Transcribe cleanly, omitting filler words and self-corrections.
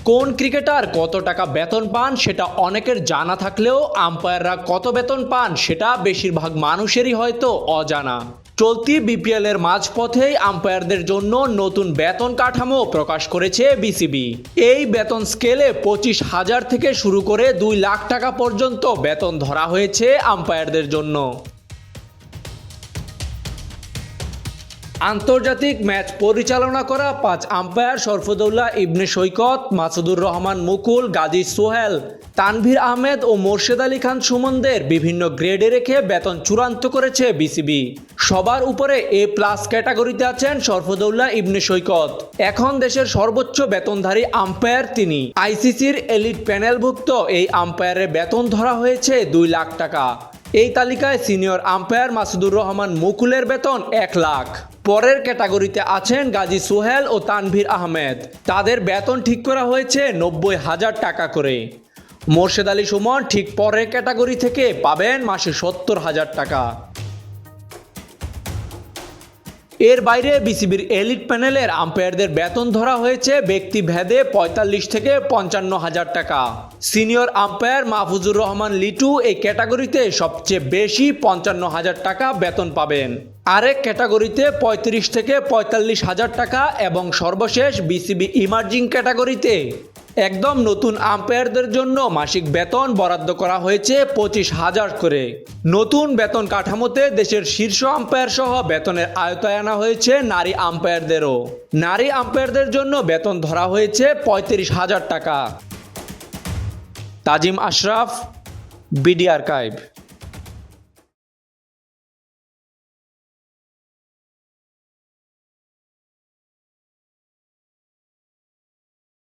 কোন ক্রিকেটার কত টাকা বেতন পান সেটা অনেকের জানা থাকলেও আম্পায়াররা কত বেতন পান সেটা বেশিরভাগ মানুষেরই হয়তো অজানা। চলতি বিপিএল এর মাঝপথেই আম্পায়ারদের জন্য নতুন বেতন কাঠামো প্রকাশ করেছে বিসিবি। এই বেতন স্কেলে 25,000 থেকে শুরু করে 2 লাখ টাকা পর্যন্ত বেতন ধরা হয়েছে আম্পায়ারদের জন্য। আন্তর্জাতিক ম্যাচ পরিচালনা করা 5 আম্পায়ার শরফুদ্দৌলা ইবনে সৈকত, মাসুদুর রহমান মুকুল, গাজী সোহেল, তানভীর আহমেদ ও মোর্শেদ আলী খান সুমনদের বিভিন্ন গ্রেডে রেখে বেতন চূড়ান্ত করেছে বিসিবি। সবার উপরে এ প্লাস ক্যাটাগরিতে আছেন শরফুদ্দৌলা ইবনে সৈকত। এখন দেশের সর্বোচ্চ বেতনধারী আম্পায়ার তিনি। আইসিসির এলিট প্যানেলভুক্ত এই আম্পায়ারের বেতন ধরা হয়েছে 2 লাখ টাকা। এই তালিকায় সিনিয়র আম্পায়ার মাসুদুর রহমান মুকুলের বেতন 1 লাখ। পরের ক্যাটাগরিতে আছেন গাজী সোহেল ও তানভীর আহমেদ। তাদের বেতন ঠিক করা হয়েছে 90,000 টাকা করে। মোর্শেদ আলী সুমন ঠিক পরের ক্যাটাগরি থেকে পাবেন মাসে 70,000 টাকা। এর বাইরে বিসিবির এলিট প্যানেলের আম্পায়ারদের বেতন ধরা হয়েছে ব্যক্তিভেদে 45 থেকে 55,000 টাকা। সিনিয়র আম্পায়ার মাহফুজুর রহমান লিটু এই ক্যাটাগরিতে সবচেয়ে বেশি 55,000 টাকা বেতন পাবেন। আরেক ক্যাটাগরিতে 35 থেকে 45,000 টাকা এবং সর্বশেষ বিসিবি ইমার্জিং ক্যাটাগরিতে একদম নতুন আম্পায়ারদের জন্য মাসিক বেতন বরাদ্দ করা হয়েছে 25,000 করে। নতুন বেতন কাঠামোতে দেশের শীর্ষ আম্পায়ার সহ বেতনের আওতায় আনা হয়েছে নারী আম্পায়ারদেরও। নারী আম্পায়ারদের জন্য বেতন ধরা হয়েছে 35,000 টাকা। তাজিম আশরাফ, বিডি আর্কাইভ।